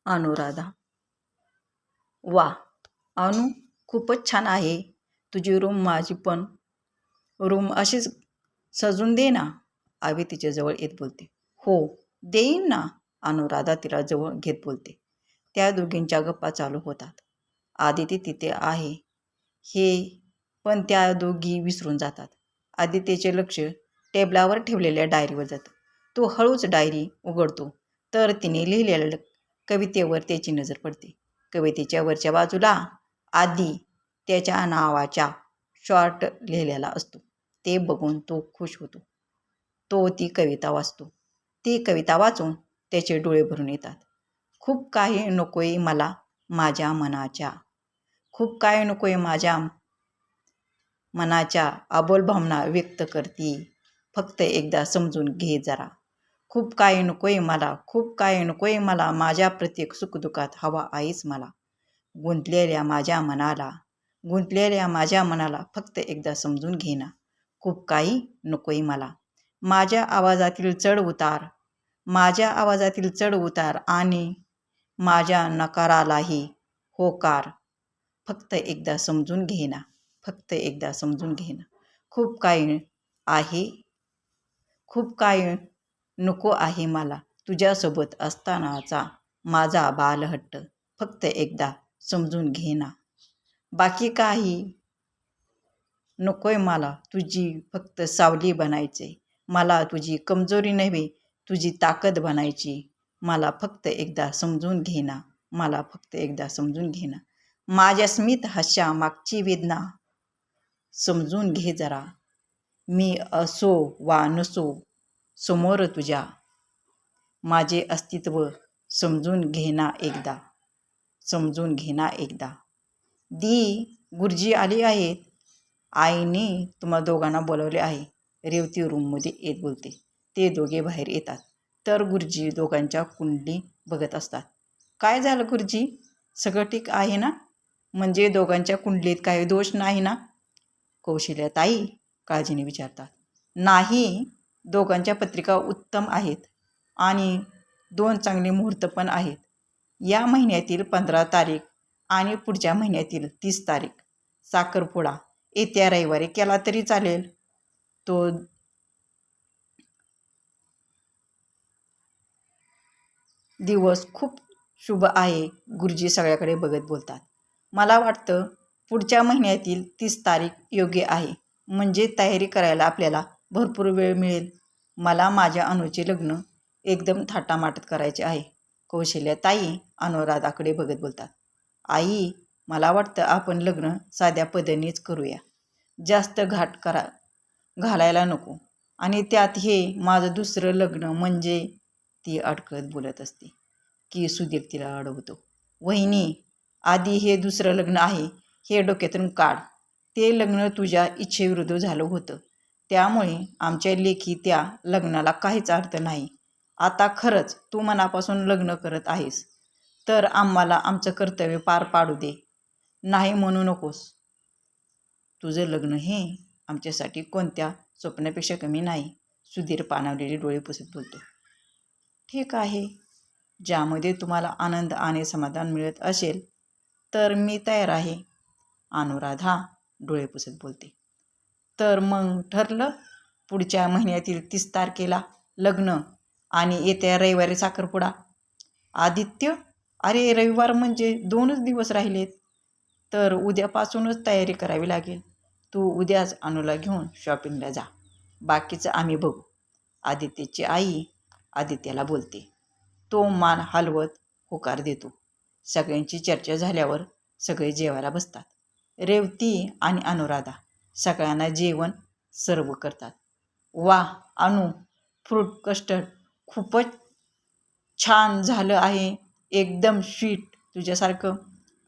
अनुराधा. वा अनु, खूपच छान आहे तुझी रूम. माझी पण रूम अशीच सजून दे ना, आवी तिच्याजवळ येत बोलते. हो देईन ना, अनुराधा तिला जवळ घेत बोलते. त्या दोघींच्या गप्पा चालू होतात. आदिती तिथे आहे हे पण त्या दोघी विसरून जातात. आदित्यचे लक्ष टेबलावर ठेवलेल्या डायरीवर जातं. तो हळूच डायरी उघडतो तर तिने लिहिलेल्या कवितेवर त्याची नजर पडते. कवितेच्या वरच्या बाजूला आदी त्याच्या नावाच्या शॉर्ट लिहिलेला असतो. ते बघून तो खुश होतो. तो ती कविता वाचतो. ती कविता वाचून त्याचे डोळे भरून येतात. खूप काही नकोय मला माझ्या मनाच्या, खूप काही नकोय माझ्या मनाच्या अबोल भावना व्यक्त करती, फक्त एकदा समजून घे जरा. खूप काही नकोय मला, खूप काही नकोय मला, माझ्या प्रत्येक सुखदुःखात हवा आहेस मला. गुंतलेल्या माझ्या मनाला, गुंतलेल्या माझ्या मनाला फक्त एकदा समजून घे ना. खूप काही नकोय मला. माझ्या आवाजातील चढ उतार, माझ्या आवाजातील चढ उतार आणि माझ्या नकारालाही होकार, फक्त एकदा समजून घे ना, फक्त एकदा समजून घे ना. खूप काही आहे, खूप काही नको आहे मला तुझ्यासोबत असतानाचा माझा बालहट्ट, फक्त एकदा समजून घे ना. बाकी काही नकोय मला, तुझी फक्त सावली बनायचे, मला तुझी कमजोरी नव्हे तुझी ताकद बनायची. मला फक्त एकदा समजून घे ना, मला फक्त एकदा समजून घे ना. माझ्या स्मित हास्या मागची वेदना समजून घे जरा. मी असो वा नसो समोर तुझ्या, माझे अस्तित्व समजून घे ना एकदा, समजून घे ना एकदा. दी गुरुजी आली आहेत, आईने तुम्हा दोघांना बोलवले आहे, रेवती रूममध्ये येत बोलते. ते दोघे बाहेर येतात तर गुरुजी दोघांच्या कुंडली बघत असतात. काय झालं गुरुजी, सगळं ठीक आहे ना? म्हणजे दोघांच्या कुंडलीत काही दोष नाही ना? कौशल्याताई काळजीने विचारतात. नाही, दोघांच्या पत्रिका उत्तम आहेत आणि 2 चांगले मुहूर्त पण आहेत. या महिन्यातील 15 तारीख आणि पुढच्या महिन्यातील 30 तारीख साखरपुडा येत्या रविवारी केला तरी चालेल. तो दिवस खूप शुभ आहे. गुरुजी सगळ्याकडे बघत बोलतात. मला वाटतं पुढच्या महिन्यातील 30 तारीख योग्य आहे, म्हणजे तयारी करायला आपल्याला भरपूर वेळ मिळेल. मला माझ्या अनुचे लग्न एकदम थाटामाटात करायचे आहे. कौशल्याताई अनुराधाकडे बघत बोलतात. आई, मला वाटतं आपण लग्न साध्या पद्धतीनेच करूया, जास्त घाट घालायला नको. आणि त्यात हे माझं दुसरं लग्न म्हणजे, ती अडकत बोलत असते की सुधीर तिला अडवतो. वहिनी, आधी हे दुसरं लग्न आहे हे डोक्यातून काढ. ते लग्न तुझ्या इच्छेविरुद्ध झालं होतं, त्यामुळे आमच्या लेखी त्या लग्नाला काहीच अर्थ नाही. आता खरंच तू मनापासून लग्न करत आहेस तर आम्हाला आमचं कर्तव्य पार पाडू दे. नाही म्हणू नकोस. तुझं लग्न हे आमच्यासाठी कोणत्या स्वप्नापेक्षा कमी नाही. सुधीर पाणावलेले डोळे पुसत बोलतो. ठीक आहे, ज्यामध्ये तुम्हाला आनंद आणि समाधान मिळत असेल तर मी तयार आहे. अनुराधा डोळे पुसत बोलते. तर मग ठरलं, पुढच्या महिन्यातील 30 तारखेला लग्न आणि येत्या रविवारी साखरपुडा. आदित्य, अरे रविवार म्हणजे 2च दिवस राहिलेत, तर उद्यापासूनच तयारी करावी लागेल. तू उद्याच अनुला घेऊन शॉपिंगला जा, बाकीचं आम्ही बघू. आदित्यची आई आदित्यला बोलते. तो मान हलवत होकार देतो. सगळ्यांची चर्चा झाल्यावर सगळे जेवायला बसतात. रेवती आणि अनुराधा सगळ्यांना जेवण सर्व करतात. वा अनु, फ्रूट कस्टर्ड खूपच छान झालं आहे, एकदम स्वीट तुझ्यासारखं.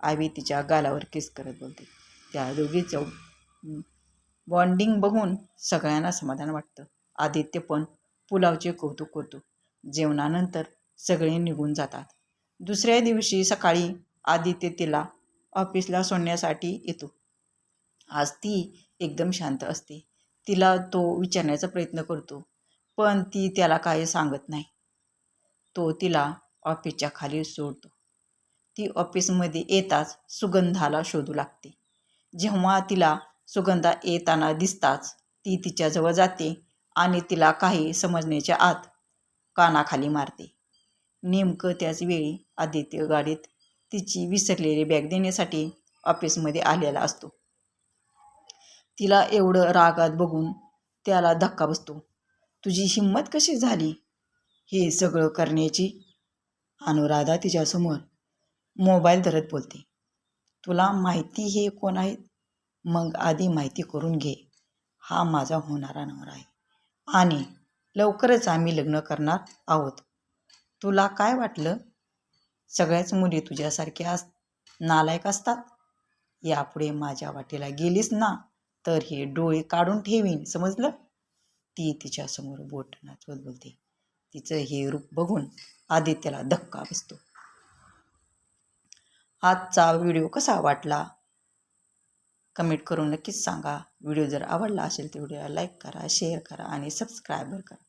आवी तिच्या गालावर किस करत बोलते. त्या दोघीचं बॉन्डिंग बघून सगळ्यांना समाधान वाटतं. आदित्य पण पुलावचे कौतुक करतो. जेवणानंतर सगळे निघून जातात. दुसऱ्या दिवशी सकाळी आदित्य तिला ऑफिसला सोडण्यासाठी येतो. आज ती एकदम शांत असते. तिला तो विचारण्याचा प्रयत्न करतो, पण ती त्याला काही सांगत नाही. तो तिला ऑफिसच्या खाली सोडतो. ती ऑफिसमध्ये येताच सुगंधाला शोधू लागते. जेव्हा तिला सुगंधा येताना दिसताच ती तिच्याजवळ जाते आणि तिला काही समजण्याच्या आत कानाखाली मारते. नेमकं त्याच वेळी आदित्य गाडीत तिची विसरलेली बॅग देण्यासाठी ऑफिसमध्ये आलेला असतो. तिला एवढं रागात बघून त्याला धक्का बसतो. तुझी हिंमत कशी झाली हे सगळं करण्याची? अनुराधा तिच्यासमोर मोबाईल धरत बोलते. तुला माहिती हे कोण आहेत? मग आधी माहिती करून घे. हा माझा होणारा नवरा आहे आणि लवकरच आम्ही लग्न करणार आहोत. तुला काय वाटलं सगळ्याच मुली तुझ्यासारख्या नालायक असतात? यापुढे माझ्या वाटेला गेलीस ना तर हे डोळे काढून ठेवीन, समजलं? ती तिच्यासमोर बोट नाचवत बोलते. तिचं हे रूप बघून आदित्यला धक्का बसतो. आजचा व्हिडिओ कसा वाटला कमेंट करून नक्कीच सांगा. व्हिडिओ जर आवडला असेल तर व्हिडिओला लाईक करा, शेअर करा आणि सबस्क्राईब करा.